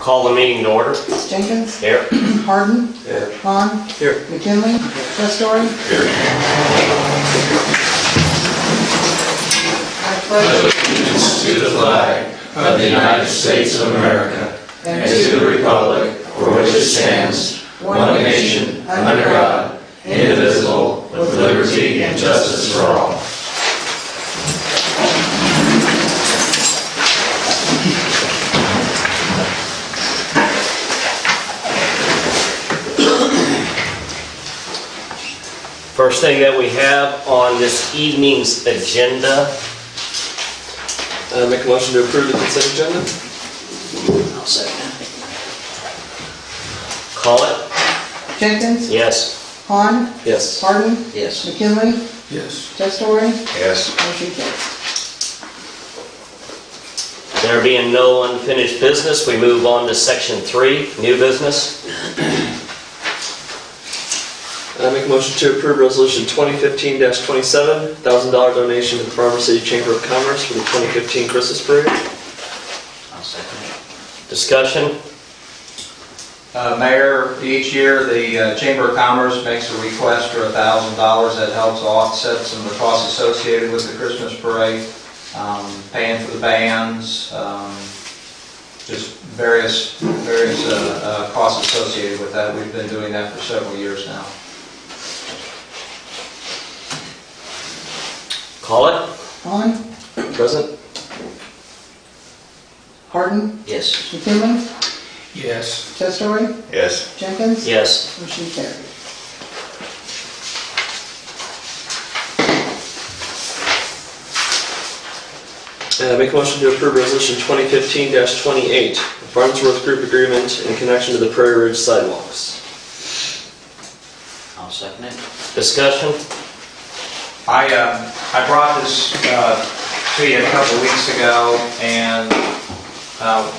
Call the meeting to order. Jenkins. Here. Harden. Here. Hahn. Here. McKinley. Testori. Here. I pledge Allegiance to the flag of the United States of America and to the republic for which it stands, one nation, under God, indivisible, with liberty and justice for all. First thing that we have on this evening's agenda. Make a motion to approve the consent agenda. I'll second. Call it. Jenkins. Yes. Hahn. Yes. Harden. Yes. McKinley. Yes. Testori. Yes. Motion carries. There being no unfinished business, we move on to section 3, new business. Make a motion to approve resolution 2015-27, $1,000 donation to the Farmer City Chamber of Commerce for the 2015 Christmas parade. I'll second it. Discussion. Mayor, each year the Chamber of Commerce makes a request for $1,000 that helps offset some of the costs associated with the Christmas parade, paying for the bands, just various costs associated with that. We've been doing that for several years now. Call it. Hahn. Present? Harden. Yes. McKinley. Yes. Testori. Yes. Jenkins. Yes. Motion carries. Make a motion to approve resolution 2015-28, Farnsworth Group Agreement in connection to the Prairie Ridge sidewalks. I'll second it. Discussion. I brought this to you a couple of weeks ago, and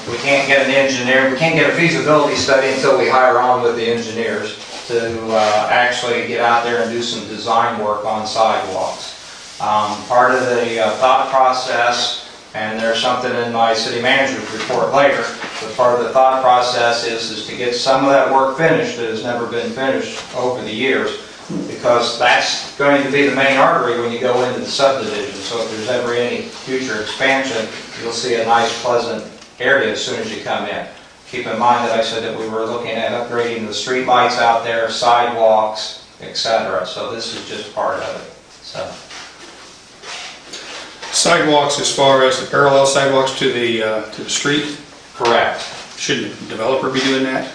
we can't get an engineer, we can't get a feasibility study until we hire on with the engineers to actually get out there and do some design work on sidewalks. Part of the thought process, and there's something in my city manager's report later, but part of the thought process is to get some of that work finished that has never been finished over the years, because that's going to be the main artery when you go into the subdivision. So if there's ever any future expansion, you'll see a nice, pleasant area as soon as you come in. Keep in mind that I said that we were looking at upgrading the street lights out there, sidewalks, etc. So this is just part of it. So. Sidewalks, as far as the parallel sidewalks to the street, Correct. shouldn't the developer be doing that?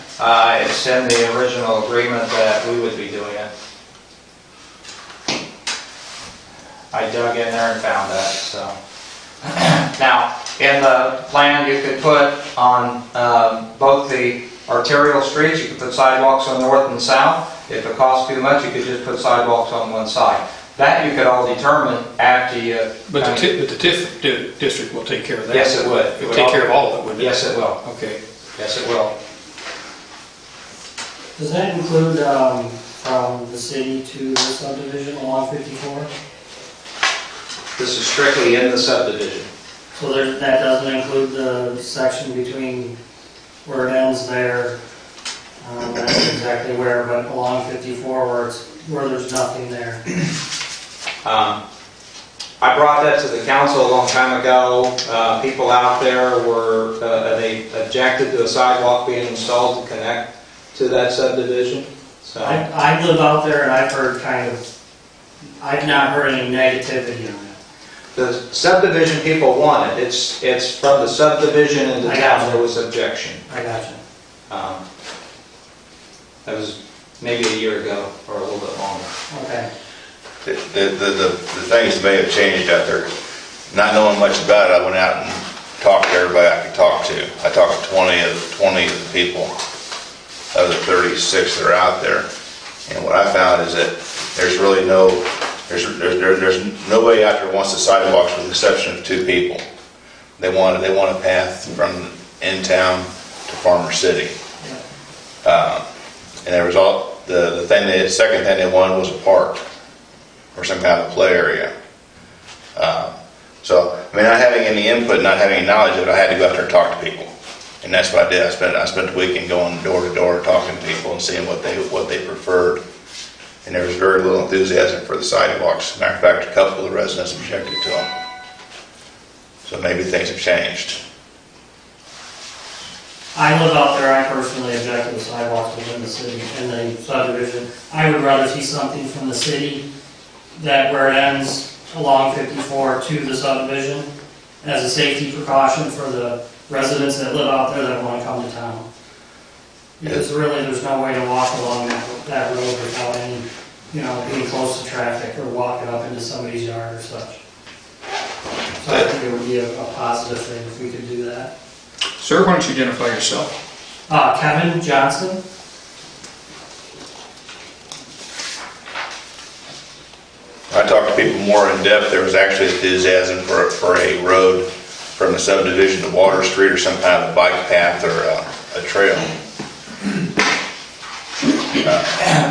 It's in the original agreement that we would be doing it. I dug in there and found that, so. Now, in the plan, you could put on both the arterial streets, you could put sidewalks on north and south. If it costs too much, you could just put sidewalks on one side. That you could all determine after you... But the TIF district will take care of that. Yes, it would. It would take care of all of it, wouldn't it? Yes, it will. Okay. Yes, it will. Does that include from the city to the subdivision along 54? This is strictly in the subdivision. So that doesn't include the section between where it ends there, that's exactly where, but along 54 where there's nothing there. I brought that to the council a long time ago. People out there were, they objected to a sidewalk being installed to connect to that subdivision. So I live out there and I've not heard any negativity on it. the subdivision people want it. It's from the subdivision into I town gotcha. there was objection. I gotcha. That was maybe a year ago or a little bit longer. Okay. The things may have changed out there. Not knowing much about it, I went out and talked to everybody I could talk to. I talked to 20 of the people of the 36 that are out there. And what I found is that there's really there's no way out there wants the sidewalks with the exception of 2 people. They want a path from in town to Farmer City. And there was the second thing they wanted was a park or some kind of play area. So, I mean, not having any input, not having any knowledge of it, I had to go out there and talk to people. And that's what I did. I spent the weekend going door to door, talking to people and seeing what they preferred. And there was very little enthusiasm for the sidewalks. Matter of fact, a couple of the residents objected to them. So maybe things have changed. I live out there, I personally object to the sidewalks within the city, in the subdivision. I would rather see something from the city that where it ends along 54 to the subdivision as a safety precaution for the residents that live out there that want to come to town. Because really, there's no way to walk along that road without any, being close to traffic or walking up into somebody's yard or such. So I think it would be a positive thing if we could do that. Sir, why don't you identify yourself? Kevin Johnson. I talked to people more in depth. There was actually enthusiasm for a road from the subdivision to Water Street or some kind of a bike path or a trail.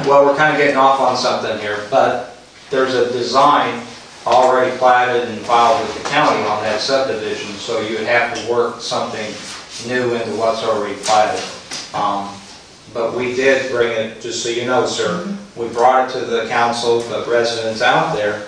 Well, we're kind of getting off on something here, but there's a design already platted and filed with the county on that subdivision, so you would have to work something new into what's already platted. But we did bring it, just so you know, sir, we brought it to the council, but residents out there,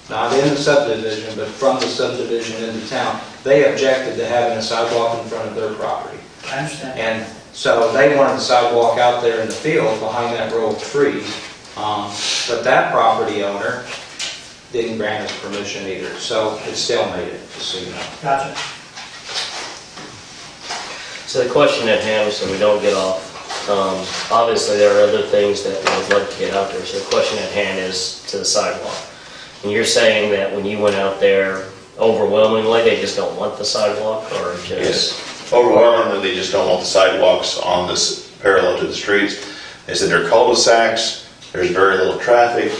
not in the subdivision, but from the subdivision into town, they objected to having a sidewalk in front of their property. I understand. And so they wanted the sidewalk out there in the field behind that row of trees. But that property owner didn't grant us permission either, so it still made it, just so you know. Gotcha. So the question at hand, so we don't get off, obviously there are other things that we'd like to get out there. So the question at hand is to the sidewalk. And you're saying that when you went out there, overwhelmingly, they just don't want the sidewalk, or just? Yes. Overwhelmingly, they just don't want the sidewalks on this parallel to the streets. They said they're cul-de-sacs, there's very little traffic,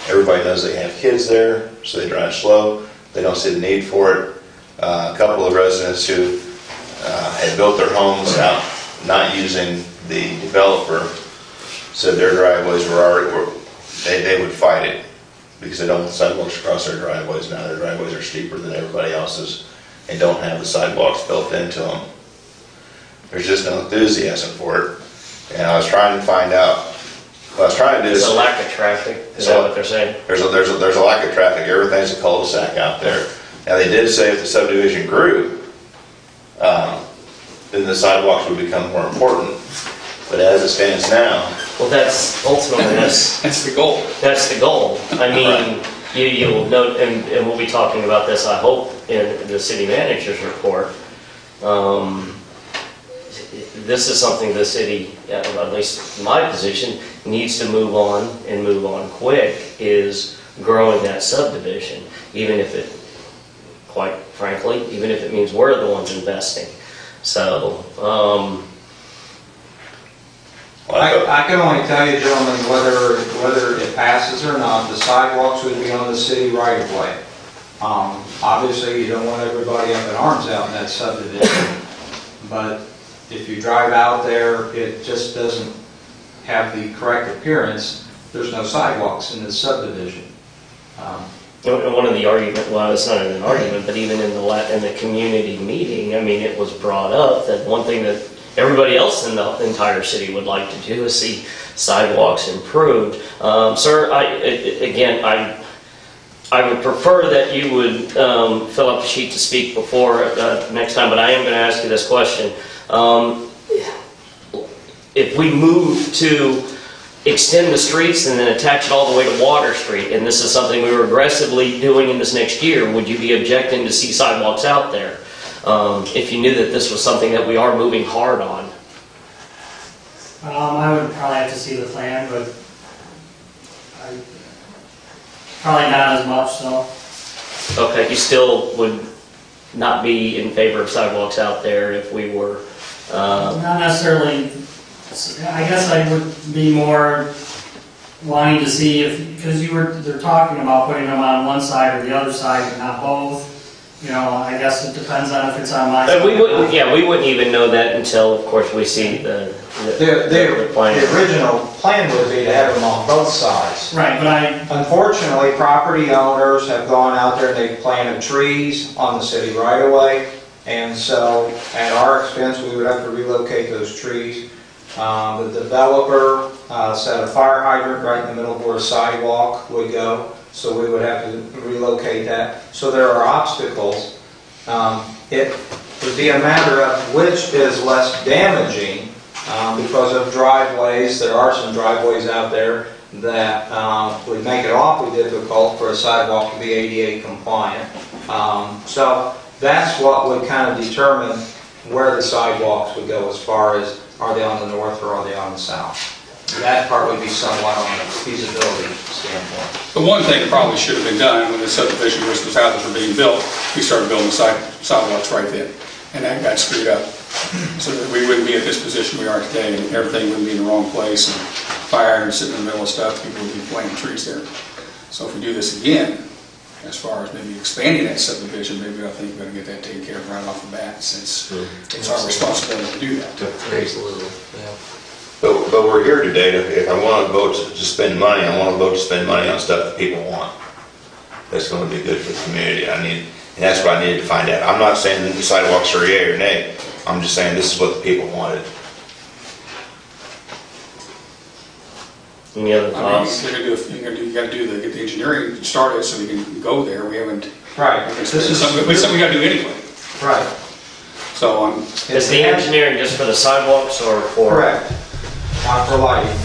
everybody knows they have kids there, so they drive slow, they don't see the need for it. A couple of residents who had built their homes out not using the developer said their driveways they would fight it because they don't want the sidewalks across their driveways. Now their driveways are steeper than everybody else's and don't have the sidewalks built into them. There's just no enthusiasm for it. And I was trying to find out, what I was trying to do is... It's a lack of traffic, is that what they're saying? There's a lack of traffic. Everything's a cul-de-sac out there. Now they did say if the subdivision grew, then the sidewalks would become more important. But as it stands now... Well, that's ultimately, That's the goal. that's the goal. I mean, you'll note, and we'll be talking about this, I hope, in the city manager's report. This is something the city, at least my position, needs to move on and move on quick, is growing that subdivision, even if it, quite frankly, even if it means we're the ones investing. So, I can only tell you, gentlemen, whether it passes or not, the sidewalks would be on the city right of way. Obviously, you don't want everybody up in arms out in that subdivision, but if you drive out there, it just doesn't have the correct appearance. There's no sidewalks in the subdivision. and one of the argument, well, it's not an argument, but even in the community meeting, I mean, it was brought up that one thing that everybody else in the entire city would like to do is see sidewalks improved. Sir, I would prefer that you would fill up the sheet to speak before next time, but I am going to ask you this question. If we move to extend the streets and then attach it all the way to Water Street, and this is something we were aggressively doing in this next year, would you be objecting to see sidewalks out there? If you knew that this was something that we are moving hard on. I would probably have to see the plan, but probably not as much, so. Okay, you still would not be in favor of sidewalks out there if we were... Not necessarily, I guess I would be more wanting to see if, because they're talking about putting them on one side or the other side, but not both. I guess it depends on if it's on my side. we wouldn't even know that until, of course, we see the plan. The original plan would be to have them on both sides. Right, but Unfortunately, property owners have gone out there and they've planted trees on the city right away, And so at our expense, we would have to relocate those trees. The developer set a fire hydrant right in the middle of where a sidewalk would go, so we would have to relocate that. So there are obstacles. It would be a matter of which is less damaging because of driveways. There are some driveways out there that would make it awfully difficult for a sidewalk to be ADA compliant. So that's what would kind of determine where the sidewalks would go as far as are they on the north or are they on the south. That part would be somewhat on the feasibility standpoint. The one thing that probably should have been done when the subdivision was, those houses were being built, we started building sidewalks right then, and that got screwed up. So that we wouldn't be at this position we are today, and everything wouldn't be in the wrong place, and fire hydrants sitting in the middle of stuff, people would be planting trees there. So if we do this again, as far as maybe expanding that subdivision, maybe I think we're gonna get that taken care of right off the bat, since it's our responsibility to do that. But we're here today, if I want to vote to spend money, I want to vote to spend money on stuff that people want. That's going to be good for the community. And that's what I needed to find out. I'm not saying that the sidewalks are yay or nay. I'm just saying this is what the people wanted. Any other I mean, thoughts? you gotta get the engineering started so we can go there. We haven't. Right. This is something we gotta do anyway. Right. So, Is the engineering just for the sidewalks or for? Correct. Not for lighting.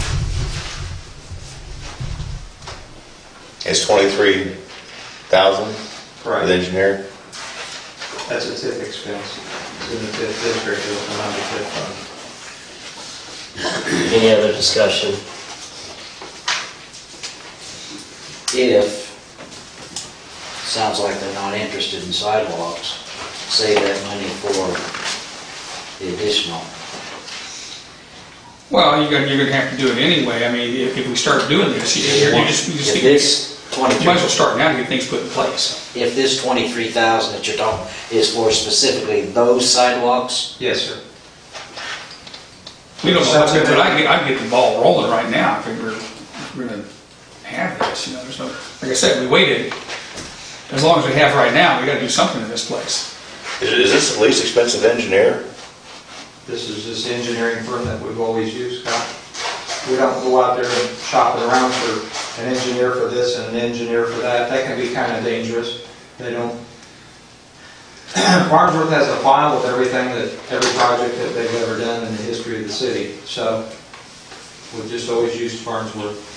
It's 23,000 for Correct. the engineer. That's a TIF expense. It's in the TIF district, it will come out of the TIF fund. Any other discussion? If, sounds like they're not interested in sidewalks, save that money for the additional. well, you're gonna have to do it anyway. I mean, if we start doing this, you just If you this might as 23, well start now to get things put in place. if this 23,000 that you're talking is for specifically those sidewalks, Yes, sir. We don't know what's gonna, but I can get the ball rolling right now if we're gonna have this, there's no, like I said, we waited as long as we have right now, we gotta do something in this place. Is this the least expensive engineer? This is just engineering firm that we've always used, Scott. We don't go out there and shop it around for an engineer for this and an engineer for that. That can be kind of dangerous. They don't. Farnsworth has a file with everything every project that they've ever done in the history of the city. So we've just always used Farnsworth.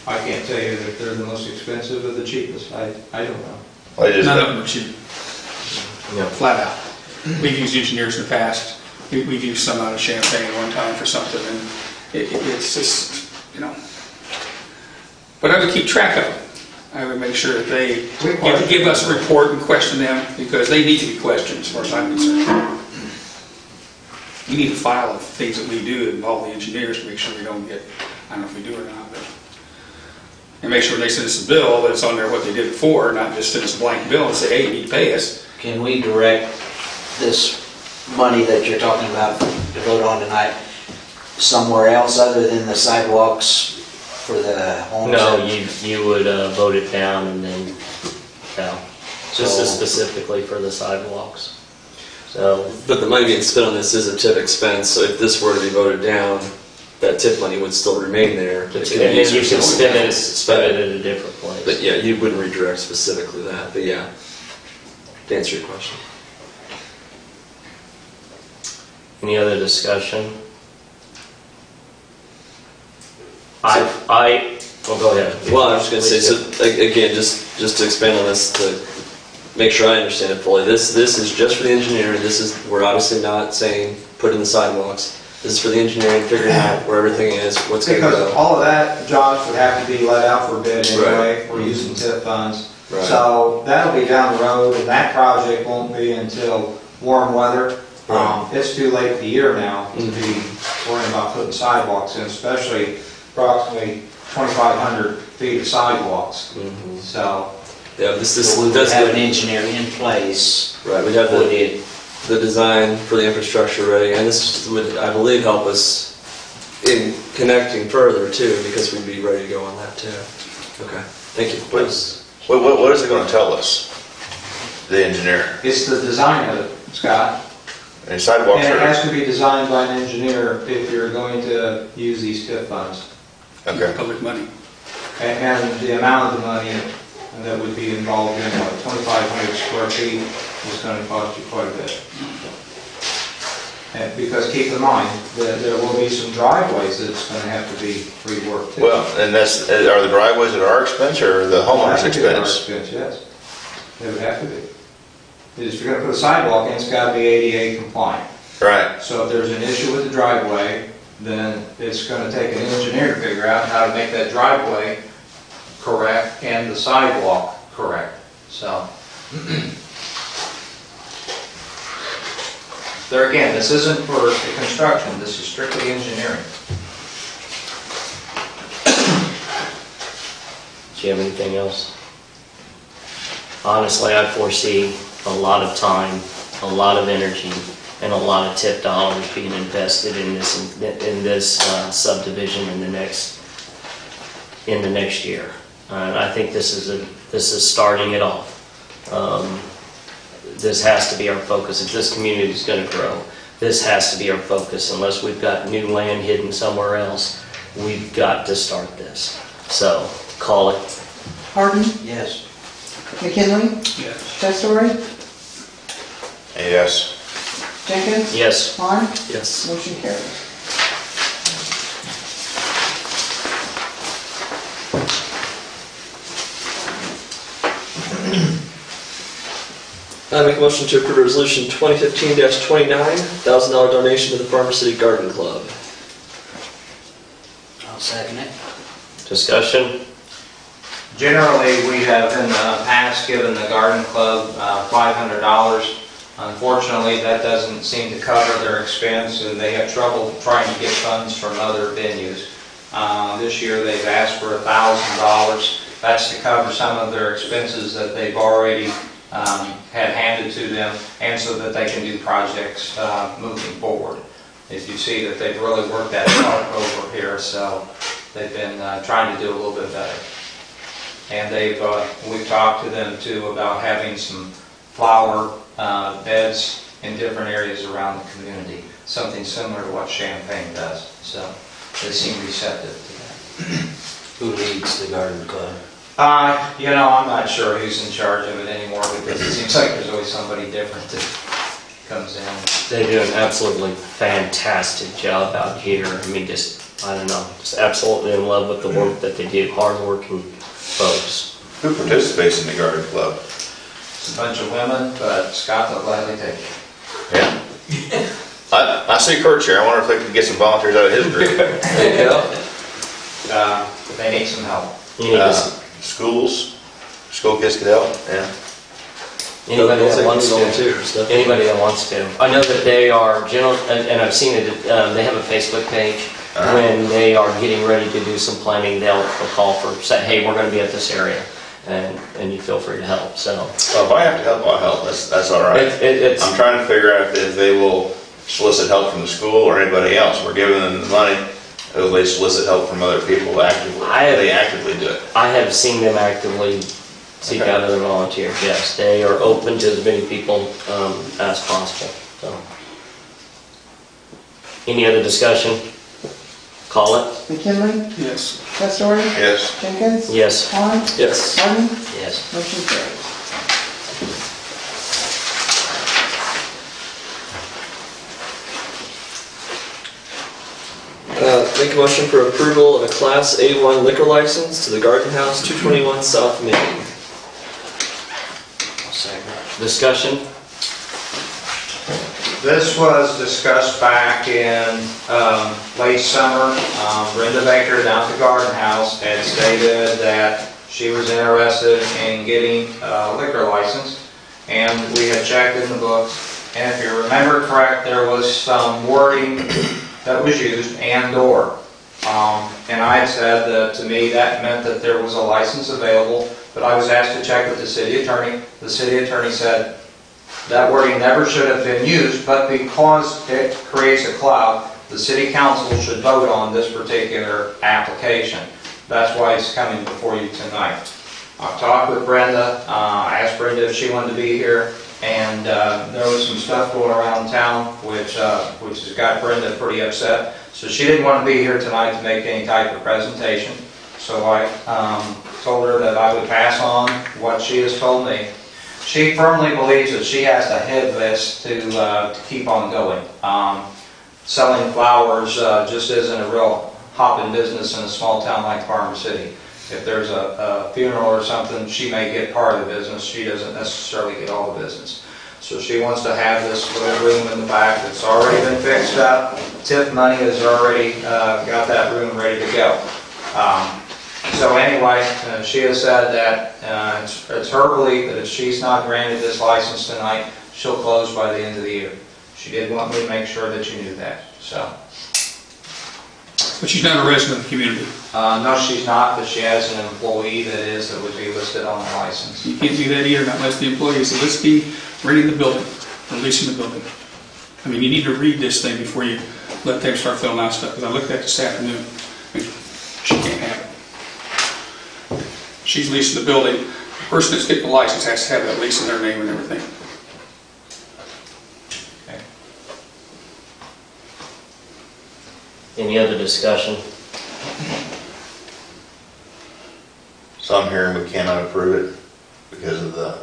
I can't tell you that they're the most expensive or the cheapest. I don't know. Well, it is- None of them are cheap. Flat out. We've used engineers in the past, we've used some out of Champaign one time for something, and it's just, but I would keep track of them. I would make sure that they give us a report and question them, because they need to be questioned as far as I'm concerned. We need a file of things that we do that involve the engineers to make sure we don't get, I don't know if we do or not, but, and make sure when they send us a bill, that it's on there what they did before, not just send us a blank bill and say, hey, you need to pay us. can we direct this money that you're talking about to vote on tonight somewhere else other than the sidewalks for the homes? No, you would vote it down and then, just as specifically for the sidewalks. So, But the money being spent on this is a TIF expense, so if this were to be voted down, that TIF money would still remain there. and then you can spend it at a different But place. yeah, you wouldn't redirect specifically that, but yeah, to answer your question. Any other discussion? Well, go ahead. Well, I was just gonna say, so again, just to expand on this, to make sure I understand it fully, this is just for the engineering, we're obviously not saying put in the sidewalks. This is for the engineering, figuring out where everything is, what's gonna Because go. all of that, Josh, would have to be let out for bid anyway. We're using TIF funds. Right. So that'll be down the road, and that project won't be until warm weather. It's too late in the year now to be worrying about putting sidewalks in, especially approximately 2,500 feet of sidewalks. So, Yeah, this So we would that's have an the, engineer in place right, we have for the design for the infrastructure ready, and this would, I believe, help us in connecting further too, because we'd be ready to go on that too. Okay, thank you. What is it going to tell us? the engineer? It's the design of it, Scott. And And sidewalks it are, has to be designed by an engineer if you're going to use these TIF funds. okay. Public money. And the amount of the money that would be involved in 2,500 square feet is going to cost you quite a bit. And because keep in mind, that there will be some driveways that's going to have to be reworked too. Well, and that's, are the driveways at our expense or the homeowner's It would have to be at our expense? Yes, it would have to be. Because if you're going to put a sidewalk in, it's got to be ADA compliant. Right, So if there's an issue with the driveway, then it's going to take an engineer to figure out how to make that driveway correct and the sidewalk correct. So, there again, this isn't for the construction, this is strictly engineering. Do you have anything else? Honestly, I foresee a lot of time, a lot of energy, and a lot of tip dollars being invested in this subdivision in the next year. And I think this is starting it off. This has to be our focus. If this community is going to grow, this has to be our focus. Unless we've got new land hidden somewhere else, we've got to start this. So, call it. Harden, Yes. McKinley, Yes. Testori, yes. Jenkins, Yes. Klein, Yes. motion carries. I make a motion to approve resolution 2015-29, $1,000 donation to the Farmer City Garden Club. I'll second it. Discussion? Generally, we have in the past given the garden club $500. Unfortunately, that doesn't seem to cover their expense, and they have trouble trying to get funds from other venues. This year, they've asked for $1,000. That's to cover some of their expenses that they've already had handed to them, and so that they can do projects moving forward. If you see that they've really worked that hard over here, so they've been trying to do a little bit better. And we've talked to them too about having some flower beds in different areas around the community, something similar to what Champaign does. So they seem receptive to that. Who leads the garden club? I'm not sure who's in charge of it anymore because it seems like there's always somebody different that comes in. They do an absolutely fantastic job out here. I mean, just absolutely in love with the work that they do. Hardworking folks. Who participates in the garden club? It's a bunch of women, but Scott will gladly take it. Yeah. I see Kurt's here. I wonder if they could get some volunteers out of his group. There you go. They need some help. You need to- Schools, school kids could help, yeah. Anybody that wants to. volunteer stuff. Anybody that wants to. I know that they are and I've seen it, they have a Facebook page. When they are getting ready to do some planning, they'll call say, hey, we're going to be at this area, and you feel free to help, so. Well, if I have to help, I'll help, that's all right. It's, I'm trying to figure out if they will solicit help from the school or anybody else. We're giving them the money, will they solicit help from other people actively? They actively do it. I have seen them actively seek out other volunteers, yes. They are open to as many people as possible, so. Any other discussion? Call it. McKinley, Yes. Testori, Yes. Jenkins, Yes. Klein, Yes. Harden, Yes. motion carries. Make a motion for approval of a Class A1 liquor license to the Garden House, 221 South Main. I'll second it. Discussion? This was discussed back in late summer. Brenda Baker down at the Garden House had stated that she was interested in getting a liquor license, and we had checked in the books. And if you remember correct, there was some wording that was used, and/or. And I had said that to me that meant that there was a license available, but I was asked to check with the city attorney. The city attorney said that wording never should have been used, but because it creates a cloud, the city council should vote on this particular application. That's why it's coming before you tonight. I talked with Brenda, I asked Brenda if she wanted to be here, and there was some stuff going around town which has got Brenda pretty upset. So she didn't want to be here tonight to make any type of presentation. So I told her that I would pass on what she has told me. She firmly believes that she has to head this to keep on going. Selling flowers just isn't a real hopping business in a small town like Farm City. If there's a funeral or something, she may get part of the business. She doesn't necessarily get all the business. So she wants to have this little room in the back that's already been fixed up. TIF money has already got that room ready to go. So anyway, she has said that it's her belief that if she's not granted this license tonight, she'll close by the end of the year. She did want me to make sure that you knew that, so. But she's not a resident of the community. No, she's not, but she has an employee that would be listed on the license. You can't do that either, not unless the employee is a listee, renting the building, or leasing the building. I mean, you need to read this thing before you let them start filling out stuff, because I looked at it this afternoon. I mean, she can't have it. She's leasing the building. The person that's getting the license has to have that lease in their name and everything. Any other discussion? So I'm hearing we cannot approve it because of the,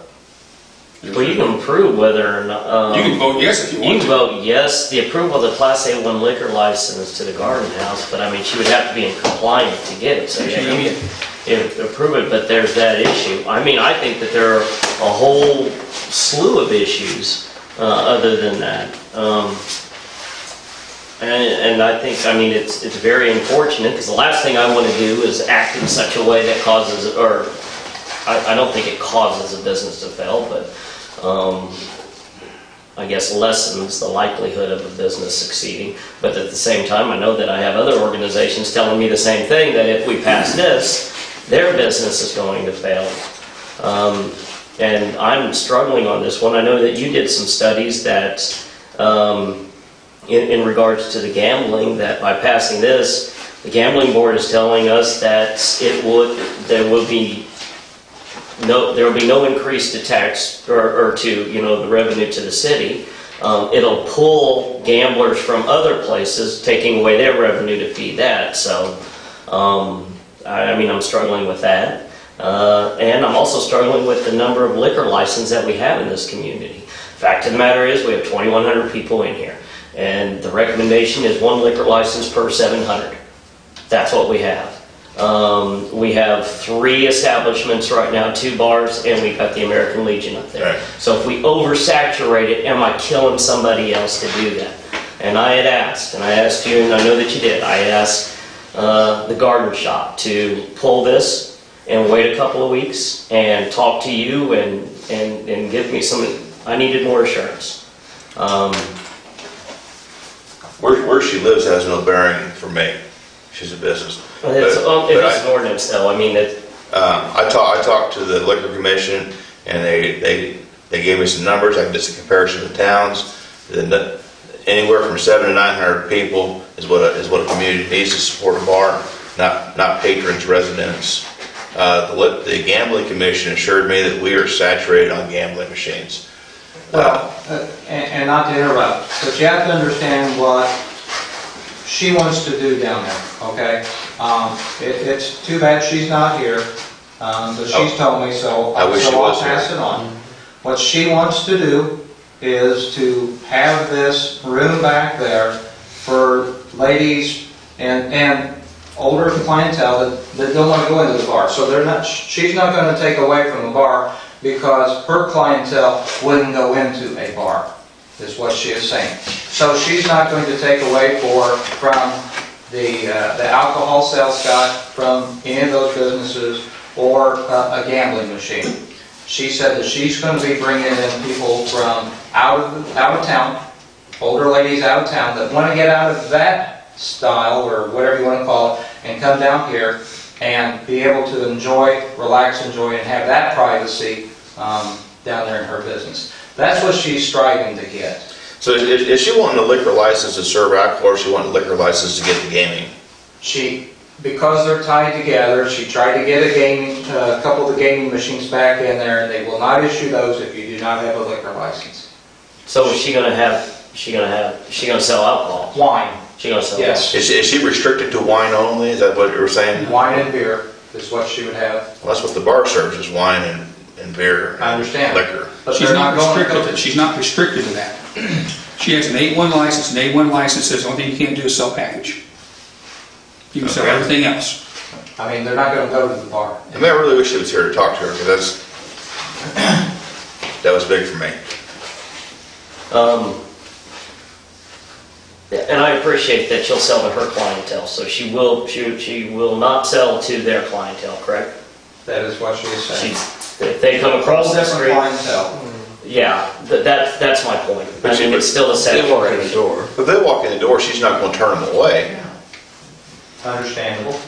Well, you can approve whether or not. You can vote yes if you You want can to. vote yes, the approval of the Class A1 liquor license to the Garden House, but I mean, she would have to be in compliance to get it, so yeah, you can approve it, but there's that issue. I mean, I think that there are a whole slew of issues other than that. And I think, I mean, it's very unfortunate, because the last thing I want to do is act in such a way that causes, or I don't think it causes a business to fail, but I guess lessens the likelihood of a business succeeding. But at the same time, I know that I have other organizations telling me the same thing, that if we pass this, their business is going to fail. And I'm struggling on this one. I know that you did some studies that, in regards to the gambling, that by passing this, the gambling board is telling us that there will be no increase to tax or to, the revenue to the city. It'll pull gamblers from other places, taking away their revenue to feed that. So, I mean, I'm struggling with that. And I'm also struggling with the number of liquor licenses that we have in this community. Fact of the matter is, we have 2,100 people in here, and the recommendation is 1 liquor license per 700. That's what we have. We have 3 establishments right now, 2 bars, and we've got the American Legion up there. Right. So if we oversaturate it, am I killing somebody else to do that? And I had asked, and I asked you, and I know that you did, I asked the garden shop to pull this and wait a couple of weeks and talk to you and give me some, I needed more assurance. where she lives has no bearing for me. She's a business. It is an ordinance though, I mean, I talked to the liquor commission, and they gave me some numbers. I did some comparison of towns. Anywhere from 700 to 900 people is what a community needs to support a bar, not patrons, residents. The gambling commission assured me that we are saturated on gambling machines. Well, and not to interrupt, but you have to understand what she wants to do down there, okay? It's too bad she's not here, but she's told me so. I wish she was I'll pass here. it on. What she wants to do is to have this room back there for ladies and older clientele that don't want to go into the bar. So she's not going to take away from the bar, because her clientele wouldn't go into a bar, is what she is saying. So she's not going to take away from the alcohol sales, Scott, from any of those businesses, or a gambling machine. She said that she's going to be bringing in people from out of town, older ladies out of town, that want to get out of that style, or whatever you want to call it, and come down here and be able to relax, enjoy, and have that privacy down there in her business. That's what she's striving to get. So is she wanting a liquor license to serve alcohol, or is she wanting a liquor license to get the gaming? because they're tied together, she tried to get a couple of the gaming machines back in there, and they will not issue those if you do not have a liquor license. So is she gonna sell alcohol? Wine, She gonna sell? yes. Is she restricted to wine only? Is that what you were saying? Wine and beer is what she would have. Well, that's what the bar serves, is wine and beer. I understand. Liquor. But She's they're not going restricted to, she's not restricted to that. She has an A1 license, an A1 license says the only thing you can't do is sell package. You can sell Okay. everything else. I mean, they're not gonna go to the bar. I mean, I really wish she was here to talk to her, because that was big for me. And I appreciate that she'll sell to her clientele, so she will not sell to their clientele, correct? That is what she is saying. If they come across the Different street, clientele. yeah, that's my point. I But mean, it's still a set They walk in the operation. door. If they walk in the door, she's not gonna turn them away. Understandable.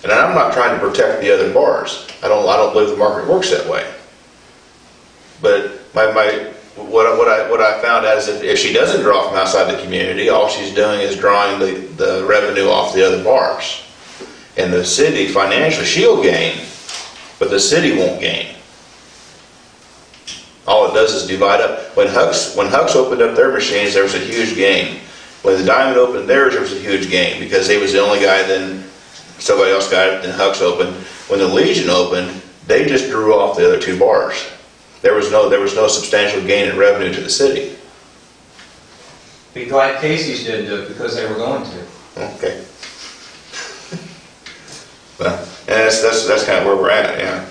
And I'm not trying to protect the other bars. I don't believe the market works that way. But what I found out is if she doesn't draw from outside the community, all she's doing is drawing the revenue off the other bars. And the city financially, she'll gain, but the city won't gain. All it does is divide up. When Huck's opened up their machines, there was a huge gain. When the Diamond opened theirs, there was a huge gain because he was the only guy. Then somebody else got it. Then Huck's opened. When the Legion opened, they just drew off the other two bars. There was no substantial gain in revenue to the city. Be glad Casey's didn't do it because they were going to. Okay. Well, and that's kind of where we're at, yeah.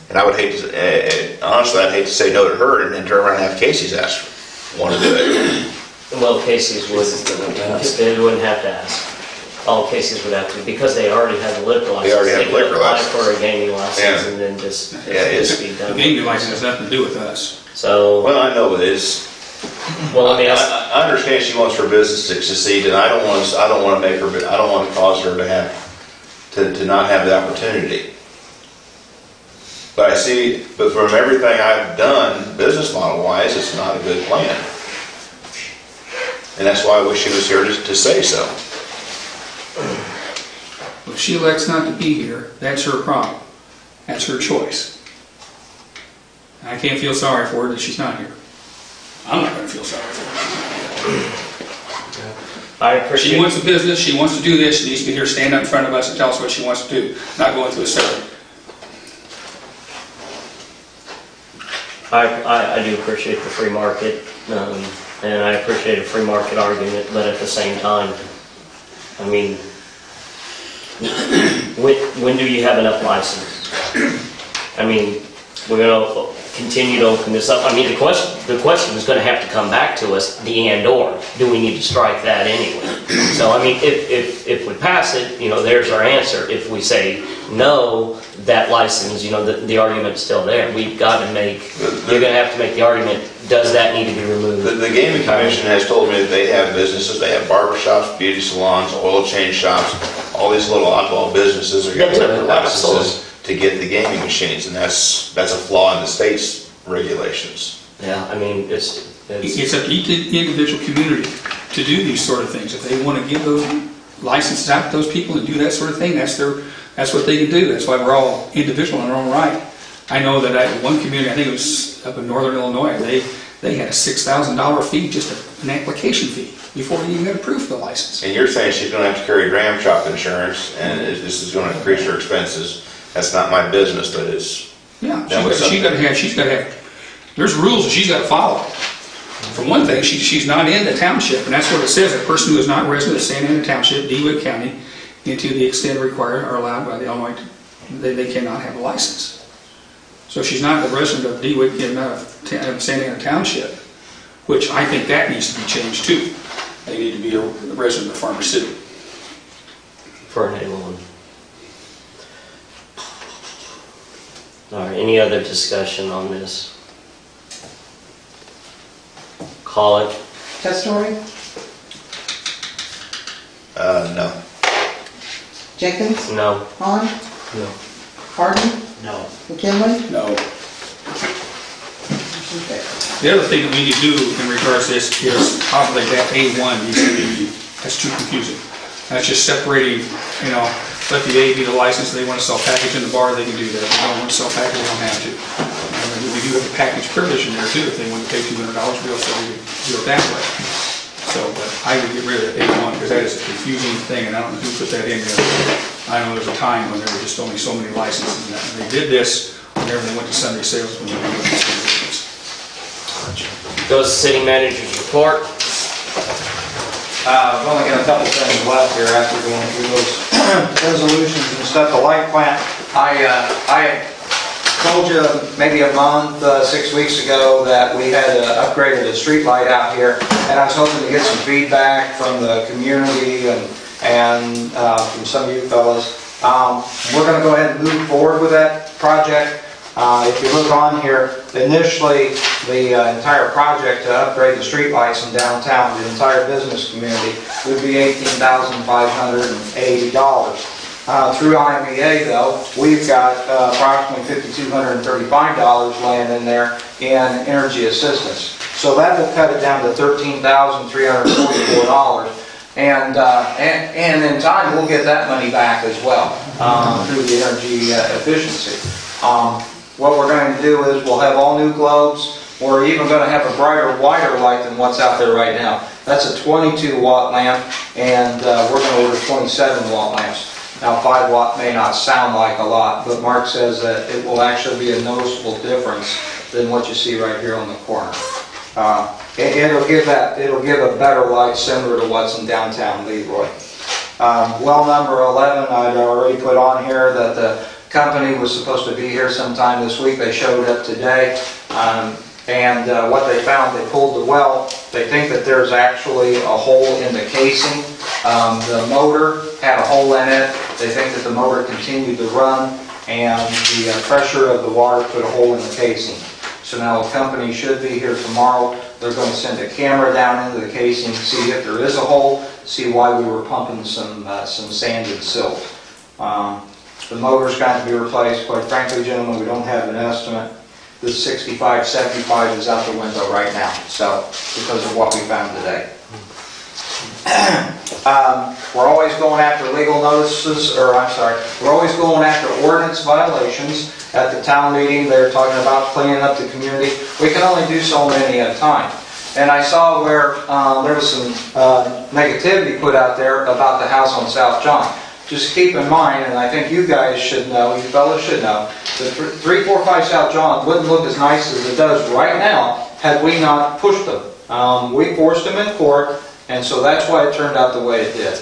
And I would hate to, honestly, I'd hate to say no to her and then turn around and have Casey's want to do it. Well, Casey's they wouldn't have to ask. All Casey's would have to, because they already have the liquor license. They already have the liquor could apply license. for a gaming license Yeah. and then just be The done. gaming license has nothing to do with us. So, Well, I know it is. well, let me ask, I understand she wants her business to succeed, and I don't want to cause her to have to not have the opportunity. But from everything I've done, business model wise, it's not a good plan. And that's why I wish she was here to say so. If she elects not to be here, that's her problem. That's her choice. And I can't feel sorry for her that she's not here. I'm not going to feel sorry for her. I She appreciate, wants a business, she wants to do this, she needs to be here, stand up in front of us and tell us what she wants to do, not go into a survey. I do appreciate the free market, and I appreciate a free market argument, but at the same time, I mean, when do you have enough license? I mean, we're gonna continue to open this up. I mean, the question is gonna have to come back to us, the and/or. Do we need to strike that anyway? So, I mean, if we pass it, there's our answer. If we say no, that license, the argument's still there. We've got to you're gonna have to make the argument, does that need to be removed? The gaming commission has told me that they have businesses, they have barber shops, beauty salons, oil change shops, all these little oddball businesses are getting their licenses to get the gaming machines, and that's a flaw in the state's regulations. Yeah, I mean, it's It's up to each individual community to do these sort of things. If they want to give those licenses out to those people and do that sort of thing, that's what they can do. That's why we're all individual in our own right. I know that one community, I think it was up in northern Illinois, they had a $6,000 fee, just an application fee, before you even got approved for the license. And you're saying she's gonna have to carry dram shop insurance, and this is gonna increase her expenses. That's not my business, but it's, Yeah, That was she's got to have, there's rules that she's got to follow. For one thing, she's not in the township, and that's what it says, a person who is not a resident of Santa Ana Township, DeWitt County, and to the extent required are allowed by the Illinois, they cannot have a license. So she's not a resident of DeWitt, Santa Ana Township, which I think that needs to be changed too. They need to be a resident of Farmer City. for an A1. All right, any other discussion on this? Call it. Testori, no. Jenkins, No. Hahn, No. Harden, No. McKinley, No. motion carries. The other thing that we need to do in regards to this is probably that A1 needs to be, that's too confusing. That's just separating, let the A be the license, they want to sell package in the bar, they can do that. If they don't want to sell package, they don't have to. And we do have a package privilege in there too, if they want to pay $200, we also do it that way. So, but I would get rid of A1 because that is a confusing thing, and I don't know who put that in there. I know there was a time when there were just only so many licenses and that. And they did this whenever they went to Sunday sales, when they went to Sunday sales. Goes to city manager's report. We've only got a couple things left here after going through those resolutions and stuff. The light plant, I told you maybe a month, 6 weeks ago that we had upgraded a street light out here, and I was hoping to get some feedback from the community and from some of you fellas. We're going to go ahead and move forward with that project. If you look on here, initially the entire project to upgrade the street lights in downtown, the entire business community, would be $18,580. Through IMEA though, we've got approximately $5,235 laying in there in energy assistance. So that will cut it down to $13,344. And in time, we'll get that money back as well through the energy efficiency. What we're going to do is we'll have all new globes. We're even going to have a brighter, wider light than what's out there right now. That's a 22-watt lamp, and we're going to order 27-watt lamps. Now, 5-watt may not sound like a lot, but Mark says that it will actually be a noticeable difference than what you see right here on the corner. It'll give a better light similar to what's in downtown Leroy. Well number 11, I'd already put on here that the company was supposed to be here sometime this week. They showed up today, and what they found, they pulled the well. They think that there's actually a hole in the casing. The motor had a hole in it. They think that the motor continued to run, and the pressure of the water put a hole in the casing. So now the company should be here tomorrow. They're going to send a camera down into the casing, see if there is a hole, see why we were pumping some sand and silt. The motor's got to be replaced. Quite frankly, gentlemen, we don't have an estimate. This 65, 75 is out the window right now, so because of what we found today. We're always going after legal notices, we're always going after ordinance violations. At the town meeting, they're talking about cleaning up the community. We can only do so many at a time. And I saw where there was some negativity put out there about the house on South John. Just keep in mind, and I think you guys should know, you fellas should know, that 345 South John wouldn't look as nice as it does right now had we not pushed them. We forced them in court, and so that's why it turned out the way it did.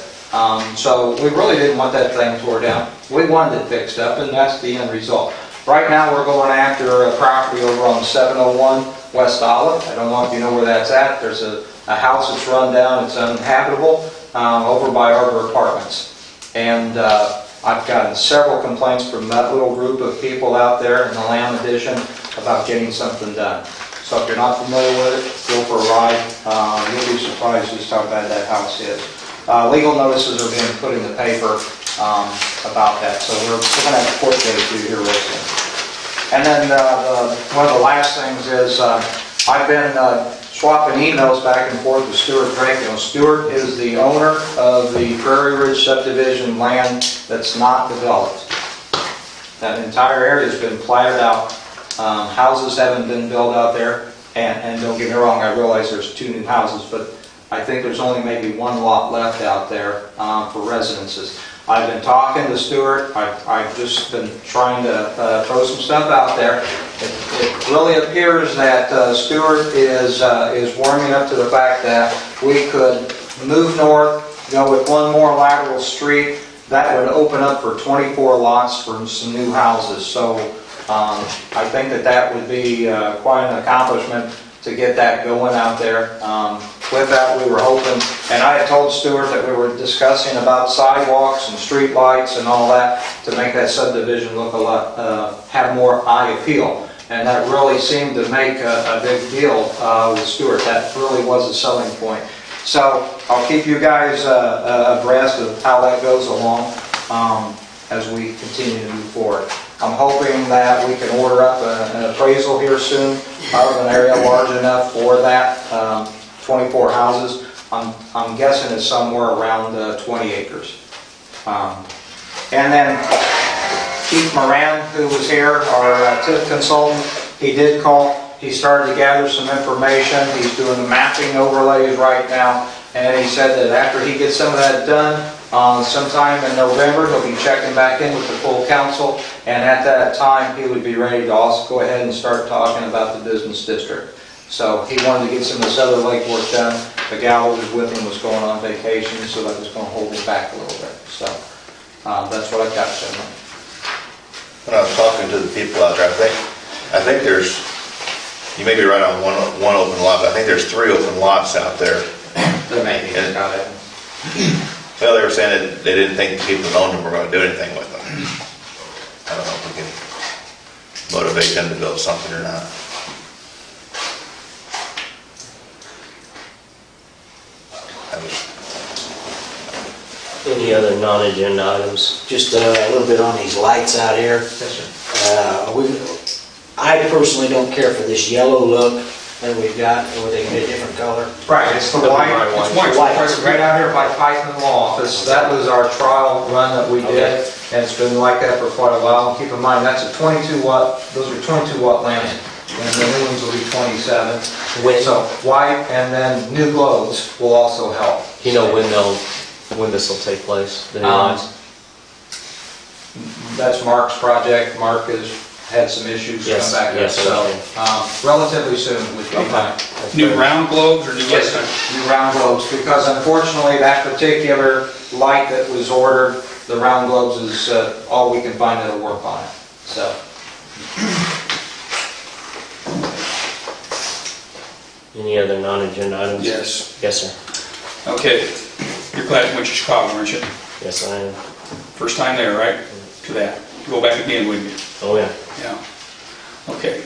So we really didn't want that thing tore down. We wanted it fixed up, and that's the end result. Right now we're going after a property over on 701 West Olive. I don't know if you know where that's at. There's a house that's run down, it's uninhabitable, over by Arbor Apartments. And I've gotten several complaints from that little group of people out there in the Lamb Edition about getting something done. So if you're not familiar with it, go for a ride. You'll be surprised just how bad that house is. Legal notices are being put in the paper about that, so we're going to have a court case due here real soon. And then one of the last things is I've been swapping emails back and forth with Stuart Drake. Stuart is the owner of the Prairie Ridge subdivision land that's not developed. That entire area has been platted out. Houses haven't been built out there, and don't get me wrong, I realize there's 2 new houses, but I think there's only maybe 1 lot left out there for residences. I've been talking to Stuart. I've just been trying to throw some stuff out there. It really appears that Stuart is warming up to the fact that we could move north, with 1 more lateral street. That would open up for 24 lots for some new houses. So I think that would be quite an accomplishment to get that going out there. With that, we were hoping, and I had told Stuart that we were discussing about sidewalks and street lights and all that to make that subdivision look a lot, have more eye appeal. And that really seemed to make a big deal with Stuart. That really was a selling point. So I'll keep you guys abreast of how that goes along as we continue to move forward. I'm hoping that we can order up an appraisal here soon, out of an area large enough for that, 24 houses. I'm guessing it's somewhere around 20 acres. And then Keith Moran, who was here, our TIF consultant, he did call. He started to gather some information. He's doing the mapping overlays right now. And he said that after he gets some of that done, sometime in November, he'll be checking back in with the full council. And at that time, he would be ready to also go ahead and start talking about the business district. So he wanted to get some of this other lake work done. The gal who was with him was going on vacation, so that was going to hold him back a little bit. So that's what I got, gentlemen. When I was talking to the people out there, I think there's, you may be right on one open lot, but I think there's 3 open lots out there. There may be, got it. Well, they were saying that they didn't think the people that owned them were going to do anything with them. I don't know if we can motivate them to build something or not. Any other non-agenda items? Just a little bit on these lights out here. Yes, sir. I personally don't care for this yellow look that we've got, or they can be a different color. Right, it's the white, it's white, right out here by Python Law Office. That was our trial run that we did, and it's been like that for quite a while. Keep in mind, that's a 22 watt, those are 22 watt lamps, and the new ones will be 27. So white, and then new globes will also help. You know when this will take place? The new lights? That's Mark's project. Mark has had some issues come Yes, back up, yes, so relatively soon we can find. New round globes or new Yes, lights? sir. New round globes, because unfortunately that particular light that was ordered, the round globes is all we can find that'll work on it, so. Any other non-agenda items? Yes. Yes, sir. Okay. You're glad you went to Chicago, aren't you? Yes, I am. First time there, right? To that. Go back again, wouldn't you? Oh, yeah. Yeah. Okay.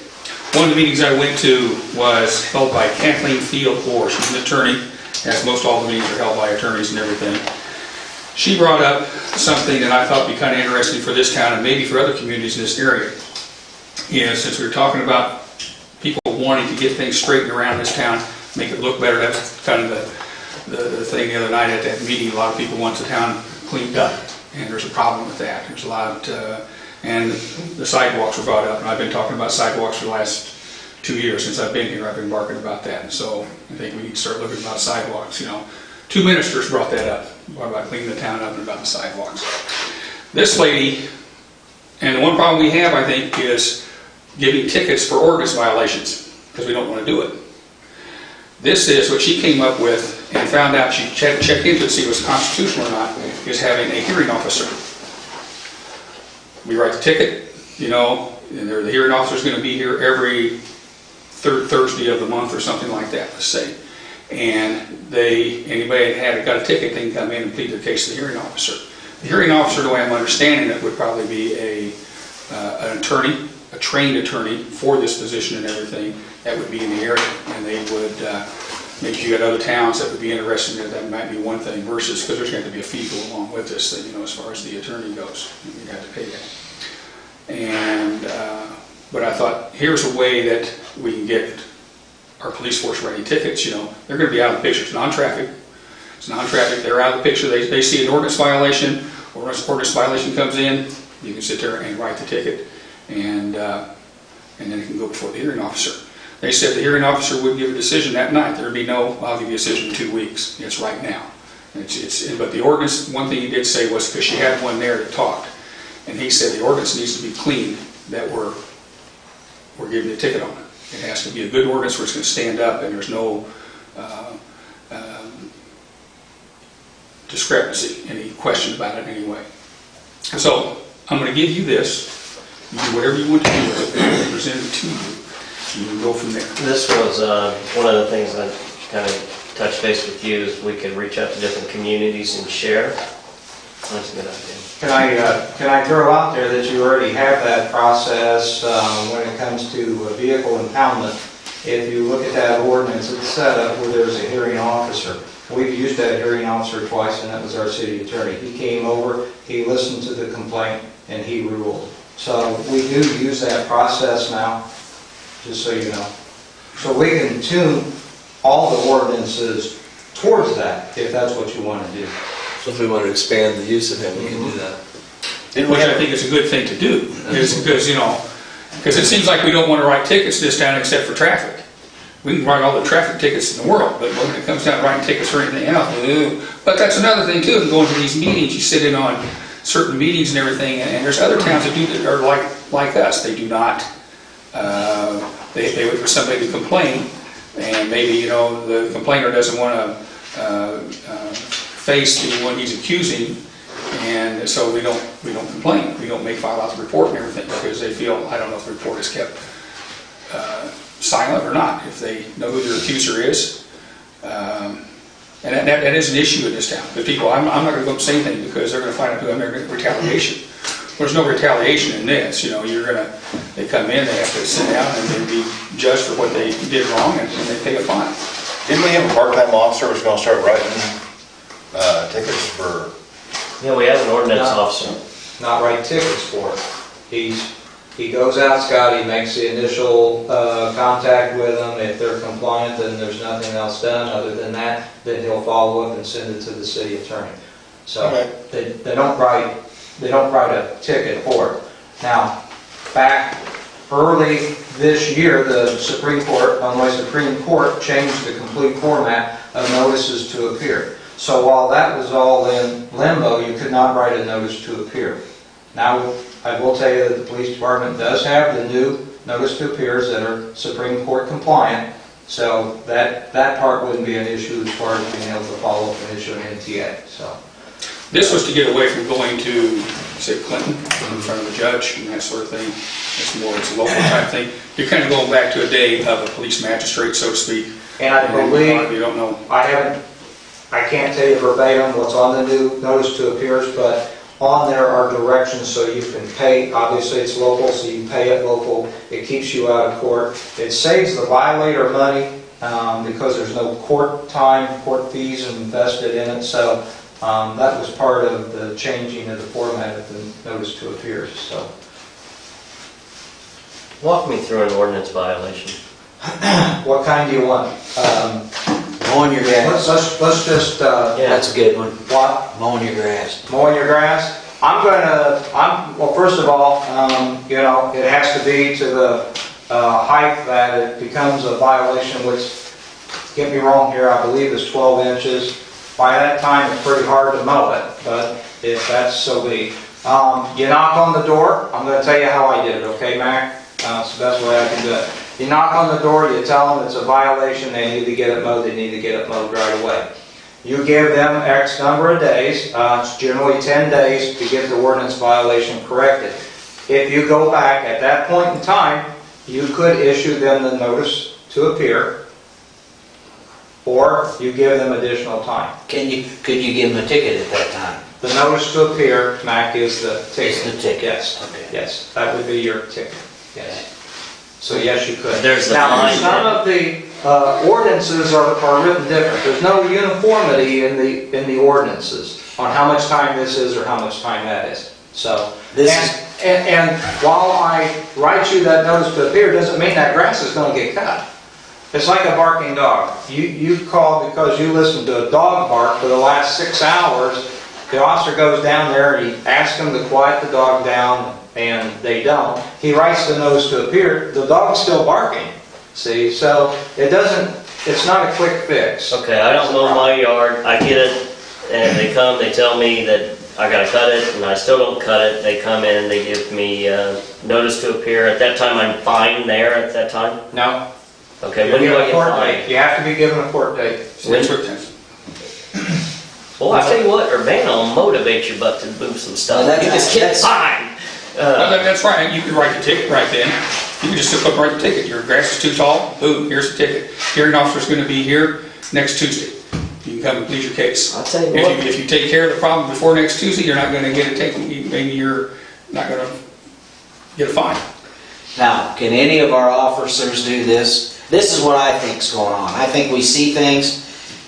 One of the meetings I went to was held by Kathleen Field Orr. She's an attorney, as most all the meetings are held by attorneys and everything. She brought up something that I thought would be kind of interesting for this town and maybe for other communities in this area. Yeah, since we were talking about people wanting to get things straightened around this town, make it look better, that's kind of the thing the other night at that meeting. A lot of people want the town cleaned up, and there's a problem with that. There's a lot, and the sidewalks were brought up, and I've been talking about sidewalks for the last 2 years since I've been here. I've been barking about that, and so I think we need to start looking about sidewalks. You know, 2 ministers brought that up, about cleaning the town up and about the sidewalks. This lady, and the one problem we have, I think, is giving tickets for ordinance violations, because we don't want to do it. This is what she came up with and found out, she checked into it to see if it was constitutional or not, is having a hearing officer. We write the ticket, you know, and the hearing officer is going to be here every third Thursday of the month or something like that, let's say. And anybody that got a ticket, they can come in and plead their case to the hearing officer. The hearing officer, the way I'm understanding it, would probably be an attorney, a trained attorney for this position and everything that would be in the area, and they would maybe you got other towns that would be interested in it. That might be one thing versus, because there's going to be a fee go along with this thing, you know, as far as the attorney goes, you have to pay that. And but I thought, here's a way that we can get our police force writing tickets. You know, they're going to be out of the picture. It's non-traffic. It's non-traffic. They're out of the picture. They see an ordinance violation, or an ordinance violation comes in, you can sit there and write the ticket, and then it can go before the hearing officer. They said the hearing officer would give a decision that night. There'd be no, I'll give you a decision in 2 weeks. It's right now. But the ordinance, one thing he did say was, because she had one there that talked, and he said the ordinance needs to be clean that we're giving a ticket on it. It has to be a good ordinance where it's going to stand up and there's no discrepancy, any question about it anyway. So I'm going to give you this. You do whatever you want to do with it. I'll present it to you. You can go from there. This was one of the things that kind of touched base with you, is we could reach out to different communities and share. That's a good idea. Can I throw out there that you already have that process when it comes to vehicle impoundment? If you look at that ordinance, it's set up where there's a hearing officer. We've used that hearing officer twice, and that was our city attorney. He came over, he listened to the complaint, and he ruled. So we do use that process now, just so you know. So we can tune all the ordinances towards that, if that's what you want to do. So if we want to expand the use of him, we can do that. Which I think is a good thing to do, is because, because it seems like we don't want to write tickets this town except for traffic. We can write all the traffic tickets in the world, but when it comes down to writing tickets for anything else, but that's another thing too, going to these meetings, you sit in on certain meetings and everything, and there's other towns that do, that are like us, they do not, they wait for somebody to complain, and maybe, the complainer doesn't want to face the one he's accusing, and so we don't complain. We don't make file out the report and everything because they feel, I don't know if the report is kept silent or not, if they know who their accuser is. And that is an issue in this town. The people, I'm not going to go up and say anything because they're going to find out who I'm going to get retaliation. There's no retaliation in this. They come in, they have to sit down and they be judged for what they did wrong and they pay a fine. Didn't we have a part-time officer who's gonna start writing tickets for? Yeah, we have an ordinance officer. Not write tickets for it. He goes out, Scott, he makes the initial contact with them. If they're compliant, then there's nothing else done. Other than that, then he'll follow up and send it to the city attorney. So they don't write a ticket for it. Now, back early this year, the Illinois Supreme Court changed the complete format of notices to appear. So while that was all in limbo, you could not write a notice to appear. Now, I will tell you that the police department does have the new notice to appears that are Supreme Court compliant, so that part wouldn't be an issue as far as being able to follow up and issue an NTA. So This was to get away from going to, say, Clinton, in front of a judge and that sort of thing. It's a local type thing. You're kind of going back to a day of a police magistrate, so to speak. And I believe, you don't know. I can't tell you verbatim what's on the new notice to appears, but on there are directions so you can pay. Obviously, it's local, so you pay it local. It keeps you out of court. It saves the violator money because there's no court time, court fees invested in it. So that was part of the changing of the format of the notice to appears. So Walk me through an ordinance violation. what kind do you want? Mowing your grass. Let's just That's a good one. what? Mowing your grass. Mowing your grass? Well, first of all, it has to be to the height that it becomes a violation, which, get me wrong here, I believe is 12 inches. By that time, it's pretty hard to mow it, but if that's so be. You knock on the door. I'm going to tell you how I did it, okay, Mac? It's the best way I can do it. You knock on the door, you tell them it's a violation, they need to get it mowed, they need to get it mowed right away. You give them X number of days, it's generally 10 days, to get the ordinance violation corrected. If you go back at that point in time, you could issue them the notice to appear, or you give them additional time. Could you give them a ticket at that time? The notice to appear, Mac, is the ticket. It's the ticket. Yes, Okay. yes, that would be your ticket, yes. So yes, you could. There's the Now, fine. some of the ordinances are written different. There's no uniformity in the ordinances on how much time this is or how much time that is. So, and while I write you that notice to appear, doesn't mean that grass is going to get cut. It's like a barking dog. You call because you listened to a dog bark for the last 6 hours. The officer goes down there and he asks them to quiet the dog down, and they don't. He writes the notice to appear. The dog's still barking. See, so it's not a quick fix. Okay, I don't mow my yard, I get it, and they come, they tell me that I gotta cut it, and I still don't cut it. They come in, they give me notice to appear. At that time, I'm fine there at that time? No. Okay, when do I get fined? You have to be given a court date. Well, I tell you what, Urbana will motivate your butt to move some stuff. Well, You just get fined. That's right, you could write the ticket right then. You could just write the ticket. Your grass is too tall, boom, here's the ticket. Hearing officer's going to be here next Tuesday. You can come and plead your case. I'll tell you what. If you take care of the problem before next Tuesday, you're not going to get it taken, maybe you're not going to get a fine. Now, can any of our officers do this? This is what I think's going on. I think we see things,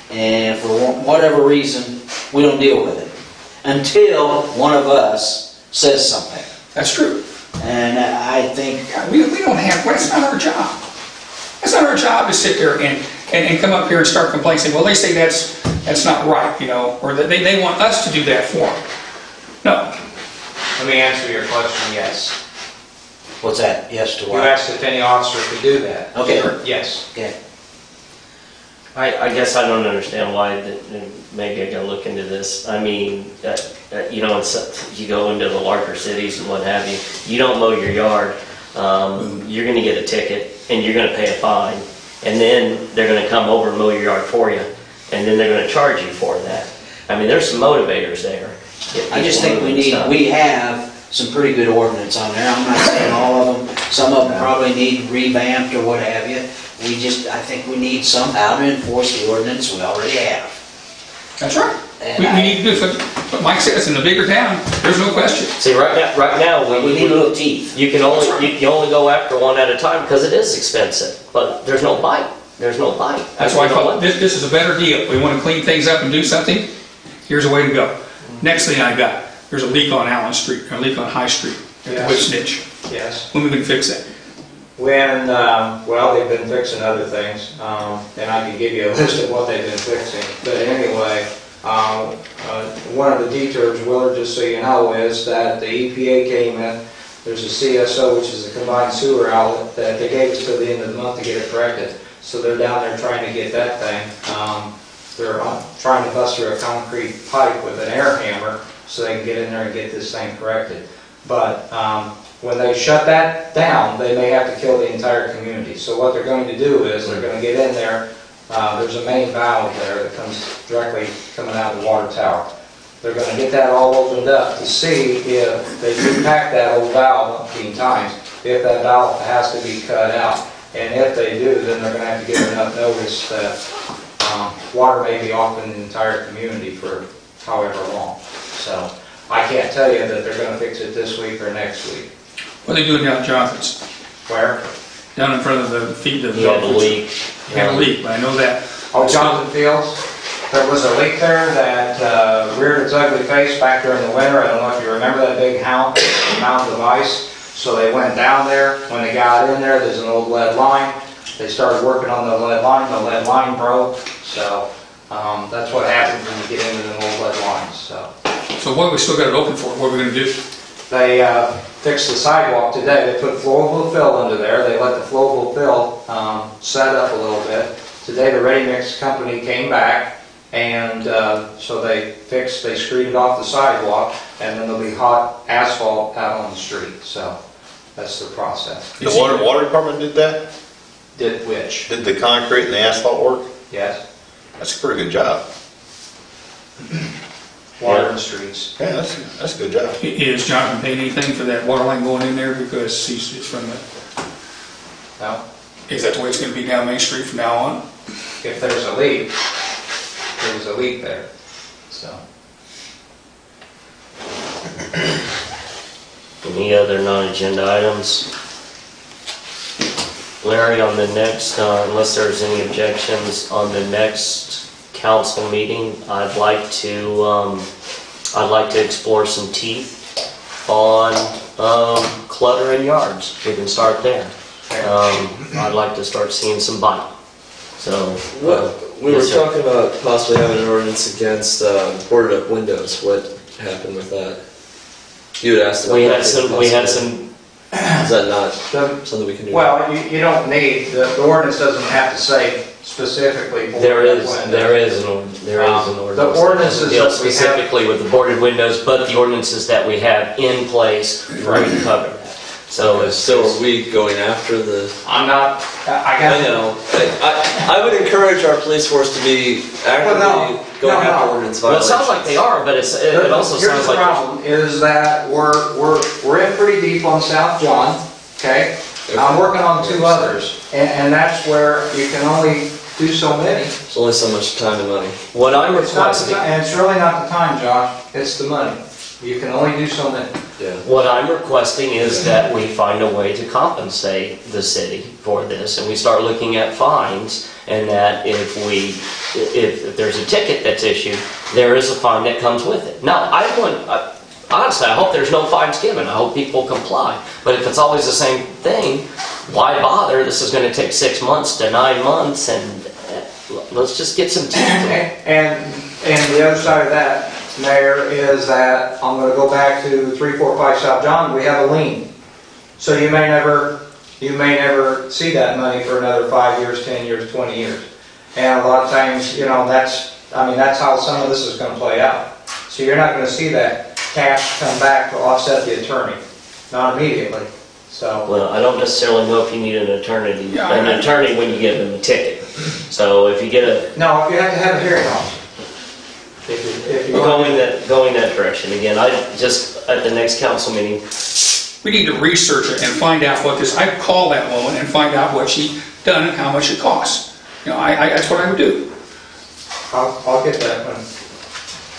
and for whatever reason, we don't deal with it until one of us says something. That's true. And I think, We don't have, well, it's not our job. It's not our job to sit there and come up here and start complaining, saying, well, they say that's not right, you know, or that they want us to do that for them. No, Let me answer your question, yes. what's that? Yes to You what? asked if any officer could do that. Okay, Yes. okay. I guess I don't understand why, maybe I gotta look into this. I mean, you know, you go into the larger cities and what have you, you don't mow your yard, you're gonna get a ticket, and you're gonna pay a fine, and then they're gonna come over and mow your yard for you, and then they're gonna charge you for that. I mean, there's some motivators there. Get I just people think moving stuff. we have some pretty good ordinance on there. I'm not saying all of them. Some of them probably need revamped or what have you. I think we need somehow to enforce the ordinance we already have. that's right. And We need to do it, but Mike says, in the bigger town, there's no question. See, right now, We need little teeth. you can only, you only go after one at a time because it is expensive, but there's no bite. There's no bite. That's why I You know thought, what? this is a better deal. We want to clean things up and do something, here's a way to go. Next thing I got, there's a leak on Allen Street, a leak on High Street, at the Yes. Whip Snitch. Yes. When we can fix that? When, well, they've been fixing other things, and I can give you a list of what they've been fixing. But anyway, one of the detours, Willard, just so you know, is that the EPA came in, there's a CSO, which is a combined sewer outlet, that they gave us till the end of the month to get it corrected. So they're down there trying to get that thing. They're trying to bust through a concrete pipe with an air hammer so they can get in there and get this thing corrected. But when they shut that down, they may have to kill the entire community. So what they're going to do is they're going to get in there. There's a main valve there that comes directly coming out of the water tower. They're going to get that all opened up to see if they repack that old valve umpteen times, if that valve has to be cut out. And if they do, then they're going to have to give enough notice that water may be off in the entire community for however long. So I can't tell you that they're going to fix it this week or next week. What are they doing down at Jonathan's? Where? Down in front of the feet of the... You have a leak. You have a leak, but I know that. Oh, Jonathan Fields? There was a leak there that reared its ugly face back during the winter. I don't know if you remember that big mound of ice. So they went down there. When they got in there, there's an old lead line. They started working on the lead line. The lead line broke. So that's what happens when you get into the old lead lines. So what, we still got it open for? What are we going to do? They fixed the sidewalk today. They put flowable fill under there. They let the flowable fill set up a little bit. Today the ready mix company came back, and so they screeded off the sidewalk, and then there'll be hot asphalt out on the street. So that's the process. The water department did that? Did which? Did the concrete and the asphalt work? Yes. That's a pretty good job. Water in the streets. Yeah, that's a good job. Is Jonathan paying anything for that water line going in there because it's from the... No. Is that the way it's going to be down Main Street from now on? If there's a leak, there's a leak there. So. Any other non-agenda items? Larry, on the next, unless there's any objections, on the next council meeting, I'd like to explore some teeth on clutter in yards. We can start there. I'd like to start seeing some bite. So, We were yes, sir. talking about possibly having an ordinance against boarded up windows. What happened with that? You had asked about We that. had some. Is that not The something we can do? Well, you don't need, the ordinance doesn't have to say specifically. There is boarded an ordinance. The ordinances that deal that we have- specifically with the boarded windows, but the ordinances that we have in place would cover that. So So are we going after the... I'm not, I I guess. know. I would encourage our police force to be actively Well, going no. after ordinance well, it violations. sounds like they are, but it also Here's sounds the like problem, is that we're in pretty deep on South John, okay? I'm working on two others, and that's where you can only do so many. There's only so much time and money. what I'm It's not the requesting. ti- and it's really not the time, Josh, it's the money. You can only do so many. Yeah. What I'm requesting is that we find a way to compensate the city for this, and we start looking at fines, and that if there's a ticket that's issued, there is a fine that comes with it. Now, honestly, I hope there's no fines given. I hope people comply. But if it's always the same thing, why bother? This is gonna take 6 months to 9 months, and let's just get some teeth to it. And the other side of that, Mayor, is that I'm gonna go back to 345 South John, we have a lien. So you may never see that money for another 5 years, 10 years, 20 years. And a lot of times, that's how some of this is gonna play out. So you're not gonna see that cash come back to offset the attorney, not immediately, so. Well, I don't necessarily know if you need an attorney when you give them a ticket. So if you get a, No, you have to have a hearing officer. If you going that direction, again, I just, at the next council meeting, We need to research it and find out what this, I'd call that woman and find out what she done and how much it costs. That's what I would do. I'll get that one.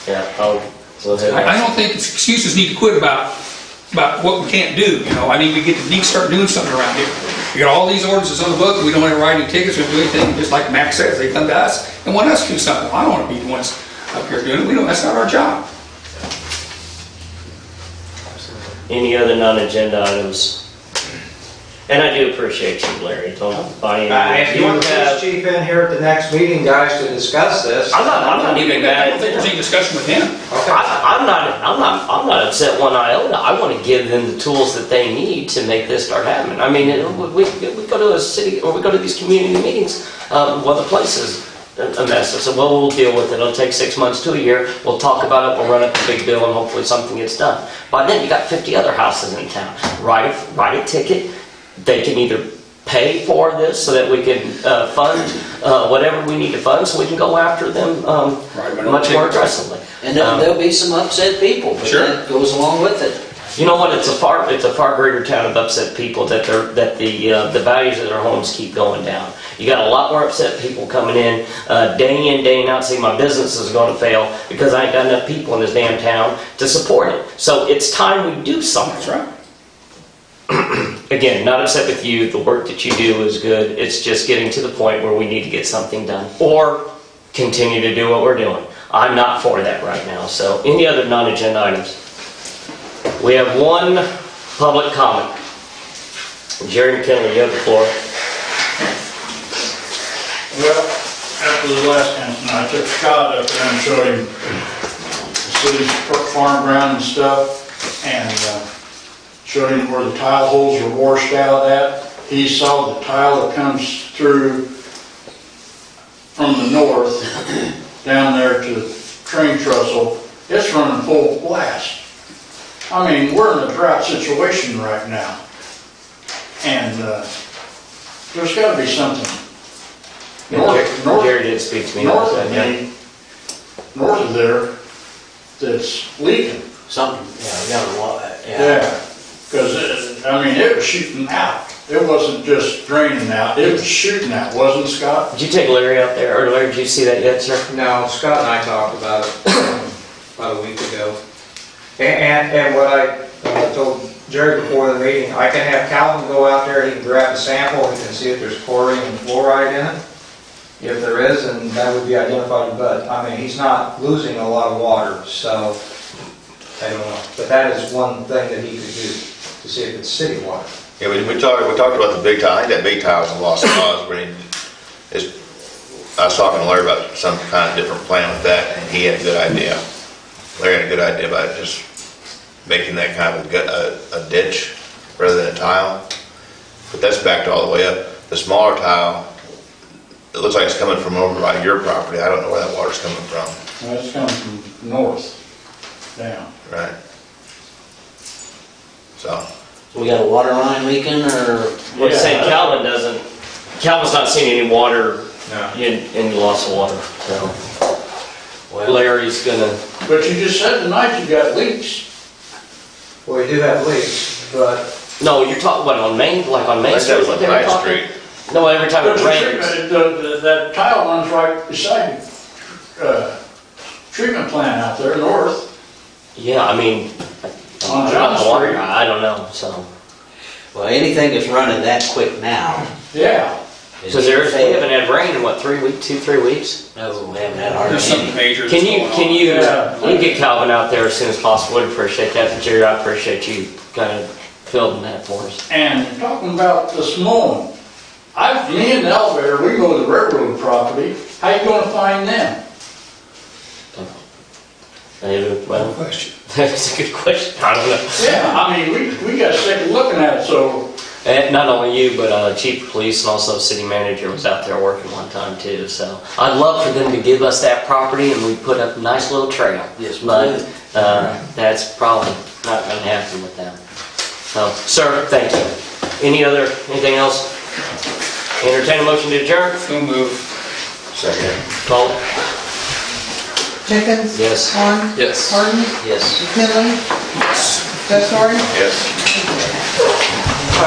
yeah, I'll go ahead. I don't think excuses need to quit about what we can't do, we need to start doing something around here. We got all these ordinances on the book, we don't ever write any tickets or do anything, just like Max says, they come to us and want us to do something. I don't want to be the ones up here doing it, that's not our job. Any other non-agenda items? And I do appreciate you, Larry, don't buy If any. you want the police chief in here at the next meeting, guys, to discuss this. I'm not even I mad. don't think there's any discussion with him. Okay. I'm not upset one iota. I want to give them the tools that they need to make this start happening. I mean, we go to a city, or we go to these community meetings, the place is a mess. I said, well, we'll deal with it. It'll take 6 months to a year. We'll talk about it, we'll run up a big bill, and hopefully something gets done. By then, you got 50 other houses in town. Write a ticket. They can either pay for this so that we can fund whatever we need to fund, so we can go after them much more aggressively. And there'll be some upset people, but Sure. that goes along with it. You know what? It's a far greater town of upset people that the values of their homes keep going down. You got a lot more upset people coming in day out, saying my business is going to fail because I ain't got enough people in this damn town to support it. So it's time we do something. That's right. Again, not upset with you. The work that you do is good. It's just getting to the point where we need to get something done or continue to do what we're doing. I'm not for that right now. So any other non-agenda items? We have one public comment. Jerry McKinley, you have the floor. Well, after the last incident, I took Scott up there and showed him the city's farm ground and stuff, and showed him where the tile holes are washed out at. He saw the tile that comes through from the north down there to the train trestle. It's running full blast. I mean, we're in a drought situation right now, and there's got to be something. Jerry did speak to me about North of that. me, north of there, that's leaking. Something, yeah, we got a lot, Yeah, because it was shooting out. It wasn't just draining out, it was shooting out, wasn't it, Scott? Did you take Larry out there, or Larry, did you see that yet, sir? No, Scott and I talked about it about a week ago. And what I told Jerry before the meeting, I can have Calvin go out there, he can grab a sample, he can see if there's chlorine and fluoride in it. If there is, then that would be identified, but, I mean, he's not losing a lot of water, so, I don't know. But that is one thing that he could do, to see if it's city water. Yeah, we talked about the big tile. I think that big tile's a lost cause. I was talking to Larry about some kind of different plan with that, and he had a good idea. Larry had a good idea about just making that kind of a ditch rather than a tile. But that's backed all the way up. The smaller tile, it looks like it's coming from over by your property. I don't know where that water's coming from. Well, it's coming from north down. Right. So, We got a water line leaking, or? Well, saying Calvin's not seeing any water, No. any loss of water, so. Larry's gonna, But you just said tonight you got leaks. Well, we do have leaks, but no, you're talking, what, on Main, like on Main like Street? that is was what on they were Main talking? Street. No, every time But it rains. that tile runs right beside treatment plant out there north. Yeah, I mean, On I'm John not the water Street. guy, I don't know, so. Well, anything that's running that quick now, Yeah, Because we haven't had rain in what, 3 weeks, 2-3 weeks? No, we haven't had hardly There's something any. major Can that's you, going on. can you, Yeah. you get Calvin out there as soon as possible, would appreciate that, Jerry, I appreciate you kind of filling that for us. And talking about this mowing, me and the elevator, we go to the railroad property, how you gonna find them? Well, Question. that's a good question, I don't know. Yeah, I mean, we got sick of looking at it, so, And not only you, but chief of police and also city manager was out there working one time too, so. I'd love for them to give us that property and we put up a nice little trail. Yes, we But, would. that's probably not gonna happen with them. So, sir, thank you. Anything else? Entertain a motion to adjourn? So move. Second. Call. Jenkins? Yes. Horn? Yes. Harden? Yes. McKinley? Testori? Yes.